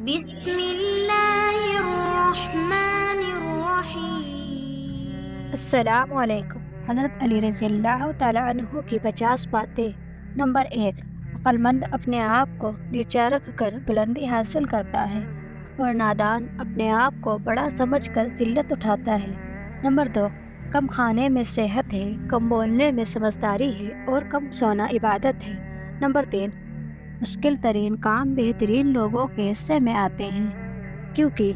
بسم اللہ الرحمن الرحیم۔ السلام علیکم۔ حضرت علی رضی اللہ تعالیٰ عنہ کی 50 باتیں۔ نمبر 1، عقل مند اپنے آپ کو نیچا رکھ کر بلندی حاصل کرتا ہے اور نادان اپنے آپ کو بڑا سمجھ کر ذلت اٹھاتا ہے۔ نمبر 2، کم کھانے میں صحت ہے، کم بولنے میں سمجھداری ہے اور کم سونا عبادت ہے۔ نمبر 3، مشکل ترین کام بہترین لوگوں کے حصے میں آتے ہیں کیونکہ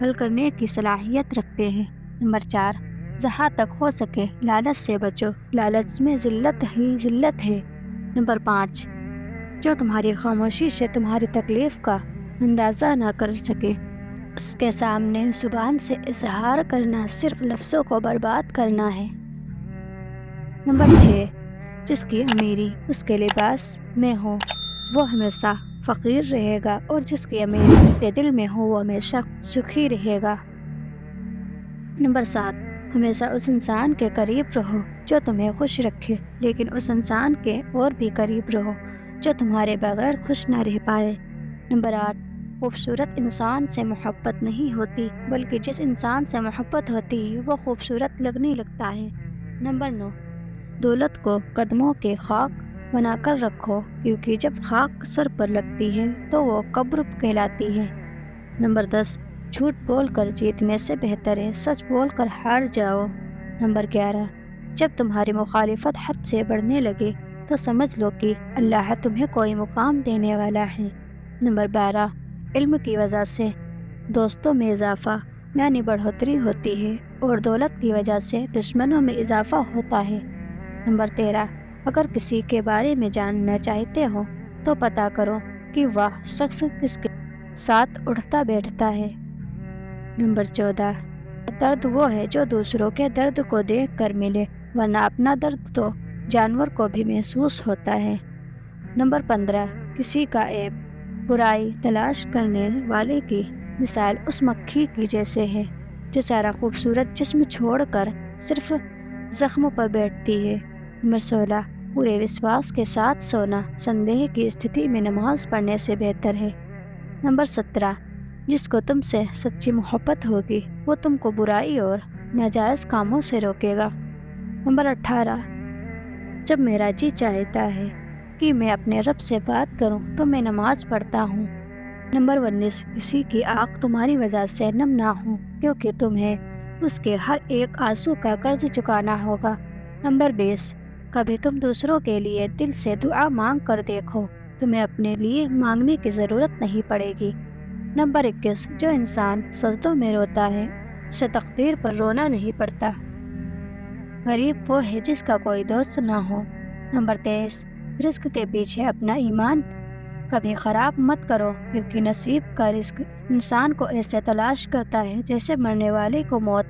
حل کرنے کی صلاحیت رکھتے ہیں۔ نمبر 4، جہاں تک ہو سکے لالچ سے بچو، لالچ میں ذلت ہی ذلت ہے۔ نمبر 5، جو تمہاری خاموشی سے تمہاری تکلیف کا اندازہ نہ کر سکے اس کے سامنے زبان سے اظہار کرنا صرف لفظوں کو برباد کرنا ہے۔ نمبر 6، جس کی امیری اس کے لباس میں ہو وہ ہمیشہ فقیر رہے گا اور جس کی امیری اس کے دل میں ہو وہ ہمیشہ سخی رہے گا۔ نمبر 7، ہمیشہ اس انسان کے قریب رہو جو تمہیں خوش رکھے، لیکن اس انسان کے اور بھی قریب رہو جو تمہارے بغیر خوش نہ رہ پائے۔ نمبر 8، خوبصورت انسان سے محبت نہیں ہوتی بلکہ جس انسان سے محبت ہوتی ہے وہ خوبصورت لگنے لگتا ہے۔ نمبر 9، دولت کو قدموں کے خاک بنا کر رکھو کیونکہ جب خاک سر پر لگتی ہے تو وہ قبر کہلاتی ہے۔ نمبر 10، جھوٹ بول کر جیتنے سے بہتر ہے سچ بول کر ہار جاؤ۔ نمبر 11، جب تمہاری مخالفت حد سے بڑھنے لگے تو سمجھ لو کہ اللہ تمہیں کوئی مقام دینے والا ہے۔ نمبر 12، علم کی وجہ سے دوستوں میں اضافہ یعنی بڑھوتری ہوتی ہے اور دولت کی وجہ سے دشمنوں میں اضافہ ہوتا ہے۔ نمبر 13، اگر کسی کے بارے میں جاننا چاہتے ہو تو پتہ کرو کہ وہ شخص کس کے ساتھ اٹھتا بیٹھتا ہے۔ نمبر 14، درد وہ ہے جو دوسروں کے درد کو دیکھ کر ملے ورنہ اپنا درد تو جانور کو بھی محسوس ہوتا ہے۔ نمبر 15، کسی کا عیب برائی تلاش کرنے والے کی مثال اس مکھی کی جیسے ہے جو سارا خوبصورت جسم چھوڑ کر صرف زخم پر بیٹھتی ہے۔ نمبر 16، پورے وشواس کے ساتھ سونا سندیہ کی استھتی میں نماز پڑھنے سے بہتر ہے۔ نمبر 17، جس کو تم سے سچی محبت ہوگی وہ تم کو برائی اور ناجائز کاموں سے روکے گا۔ نمبر 18، جب میرا جی چاہتا ہے کہ میں اپنے رب سے بات کروں تو میں نماز پڑھتا ہوں۔ نمبر 19، کسی کی آنکھ تمہاری وجہ سے نم نہ ہو کیونکہ تمہیں اس کے ہر ایک آنسو کا قرض چکانا ہوگا۔ نمبر 20، کبھی تم دوسروں کے لیے دل سے دعا مانگ کر دیکھو، تمہیں اپنے لیے مانگنے کی ضرورت نہیں پڑے گی۔ نمبر 21، جو انسان سجدوں میں روتا ہے اسے تقدیر پر رونا نہیں پڑتا۔ غریب وہ ہے جس کا کوئی دوست نہ ہو۔ نمبر 23، رزق کے پیچھے اپنا ایمان کبھی خراب مت کرو کیونکہ نصیب کا رزق انسان کو ایسے تلاش کرتا ہے جیسے مرنے والے کو موت۔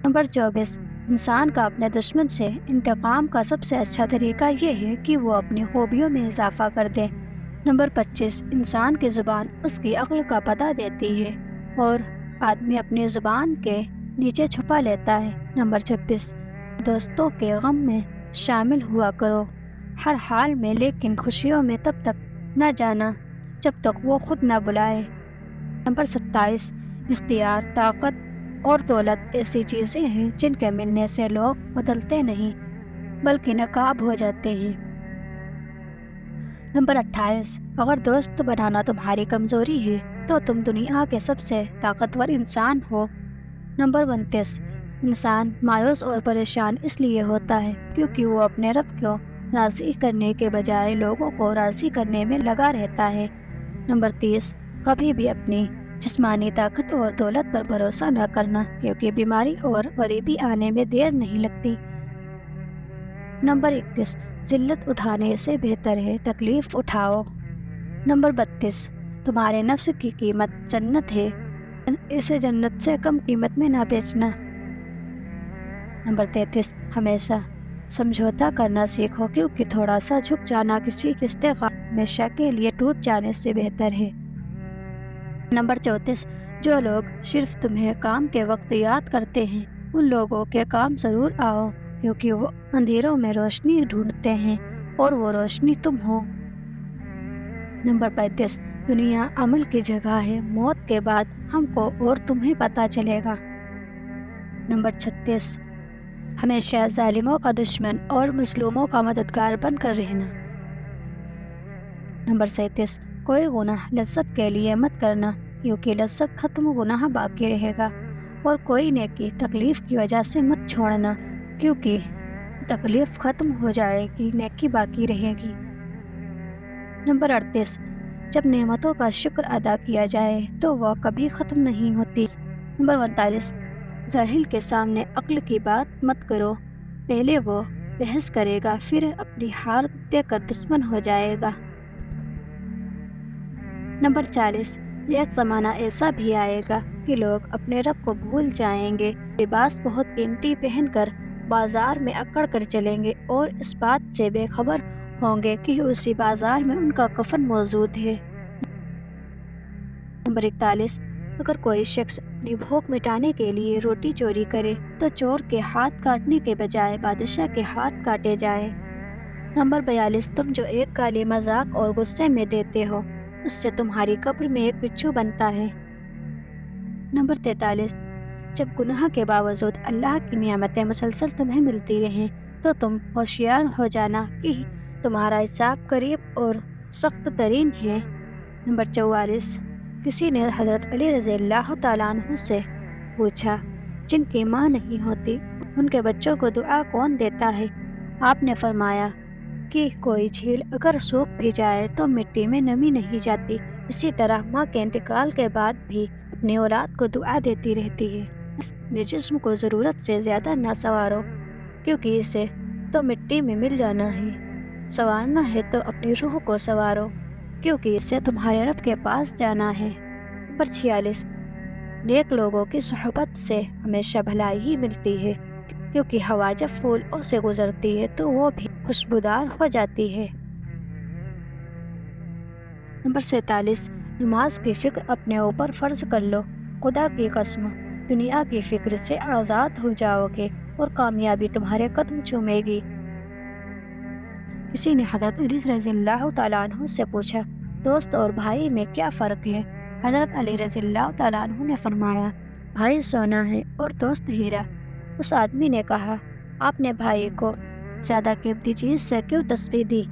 نمبر 24، انسان کا اپنے دشمن سے انتقام کا سب سے اچھا طریقہ یہ ہے کہ وہ اپنی خوبیوں میں اضافہ کر دے۔ نمبر 25، انسان کی زبان اس کی عقل کا پتہ دیتی ہے اور آدمی اپنی زبان کے نیچے چھپا لیتا ہے۔ نمبر 26، دوستوں کے غم میں شامل ہوا کرو ہر حال میں لیکن خوشیوں میں تب تک نہ جانا جب تک وہ خود نہ بلائے۔ نمبر 27، اختیار طاقت اور دولت ایسی چیزیں ہیں جن کے ملنے سے لوگ بدلتے نہیں بلکہ نقاب ہو جاتے ہیں۔ نمبر 28، اگر دوست بنانا تمہاری کمزوری ہے تو تم دنیا کے سب سے طاقتور انسان ہو۔ نمبر 29، انسان مایوس اور پریشان اس لیے ہوتا ہے کیونکہ وہ اپنے رب کو راضی کرنے کے بجائے لوگوں کو راضی کرنے میں لگا رہتا ہے۔ نمبر 30، کبھی بھی اپنی جسمانی طاقت اور دولت پر بھروسہ نہ کرنا کیونکہ بیماری اور غریبی آنے میں دیر نہیں لگتی۔ نمبر 31، ذلت اٹھانے سے بہتر ہے تکلیف اٹھاؤ۔ نمبر 32، تمہارے نفس کی قیمت جنت ہے، اسے جنت سے کم قیمت میں نہ بیچنا۔ نمبر 33، ہمیشہ سمجھوتا کرنا سیکھو کیونکہ تھوڑا سا جھک جانا کسی رشتے کا ہمیشہ کے لیے ٹوٹ جانے سے بہتر ہے۔ نمبر 34، جو لوگ صرف تمہیں کام کے وقت یاد کرتے ہیں ان لوگوں کے کام ضرور آؤ کیونکہ وہ اندھیروں میں روشنی ڈھونڈتے ہیں اور وہ روشنی تم ہو۔ نمبر 35، دنیا عمل کی جگہ ہے، موت کے بعد ہم کو اور تمہیں پتہ چلے گا۔ نمبر 36، ہمیشہ ظالموں کا دشمن اور مظلوموں کا مددگار بن کر رہنا۔ نمبر 37، کوئی گناہ لذت کے لیے مت کرنا، کیونکہ لذت ختم گناہ باقی رہے گا، اور کوئی نیکی تکلیف کی وجہ سے مت چھوڑنا، کیونکہ تکلیف ختم ہو جائے گی، نیکی باقی رہے گی۔ نمبر 38، جب نعمتوں کا شکر ادا کیا جائے تو وہ کبھی ختم نہیں ہوتی۔ نمبر 39، جاہل کے سامنے عقل کی بات مت کرو، پہلے وہ بحث کرے گا، پھر اپنی ہار دے کر دشمن ہو جائے گا۔ نمبر 40، ایک زمانہ ایسا بھی آئے گا کہ لوگ اپنے رب کو بھول جائیں گے، لباس بہت قیمتی پہن کر بازار میں اکڑ کر چلیں گے، اور اس بات سے بے خبر ہوں گے کہ اسی بازار میں ان کا کفن موجود ہے۔ نمبر 41، اگر کوئی شخص اپنی بھوک مٹانے کے لیے روٹی چوری کرے تو چور کے ہاتھ کاٹنے کے بجائے بادشاہ کے ہاتھ کاٹے جائیں۔ نمبر 42، تم جو ایک گالی مذاق اور غصے میں دیتے ہو، اس سے تمہاری قبر میں ایک بچھو بنتا ہے۔ نمبر 43، جب گناہ کے باوجود اللہ کی نعمتیں مسلسل تمہیں ملتی رہیں تو تم ہوشیار ہو جانا کہ تمہارا حساب قریب اور سخت ترین ہے۔ نمبر 44، کسی نے حضرت علی رضی اللہ تعالیٰ عنہ سے پوچھا، جن کی ماں نہیں ہوتی ان کے بچوں کو دعا کون دیتا ہے؟ آپ نے فرمایا کہ کوئی جھیل اگر سوکھ بھی جائے تو مٹی میں نمی نہیں جاتی، اسی طرح ماں کے انتقال کے بعد بھی اپنی اولاد کو دعا دیتی رہتی ہے۔ اپنے جسم کو ضرورت سے زیادہ نہ سنوارو، کیونکہ اسے تو مٹی میں مل جانا ہے، سنوارنا ہے تو اپنی روح کو سنوارو، کیونکہ اسے تمہارے رب کے پاس جانا ہے۔ نمبر 46، نیک لوگوں کی صحبت سے ہمیشہ بھلائی ہی ملتی ہے، کیونکہ ہوا جب پھولوں سے گزرتی ہے تو وہ بھی خوشبودار ہو جاتی ہے۔ نمبر 47، نماز کی فکر اپنے اوپر فرض کر لو، خدا کی قسم دنیا کی فکر سے آزاد ہو جاؤ گے اور کامیابی تمہارے قدم چومے گی۔ کسی نے حضرت علی رضی اللہ تعالیٰ عنہ سے پوچھا، دوست اور بھائی میں کیا فرق ہے؟ حضرت علی رضی اللہ تعالیٰ عنہ نے فرمایا، بھائی سونا ہے اور دوست ہیرا۔ اس آدمی نے کہا، آپ نے بھائی کو زیادہ قیمتی چیز سے کیوں تشبیہ دی؟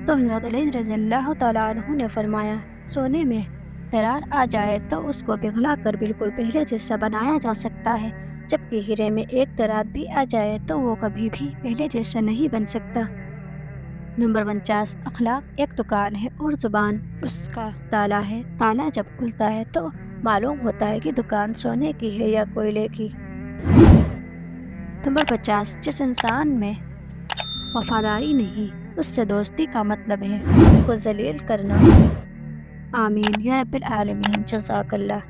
تو حضرت علی رضی اللہ تعالیٰ عنہ نے فرمایا، سونے میں درار آ جائے تو اس کو پگھلا کر بالکل پہلے جیسا بنایا جا سکتا ہے، جبکہ ہیرے میں ایک درار بھی آ جائے تو وہ کبھی بھی پہلے جیسا نہیں بن سکتا۔ نمبر 49، اخلاق ایک دکان ہے اور زبان اس کا تالا ہے، تالا جب کھلتا ہے تو معلوم ہوتا ہے کہ دکان سونے کی ہے یا کوئلے کی۔ نمبر 50، جس انسان میں وفاداری نہیں اس سے دوستی کا مطلب ہے کو ذلیل کرنا۔ آمین یا رب العالمین، جزاک اللہ۔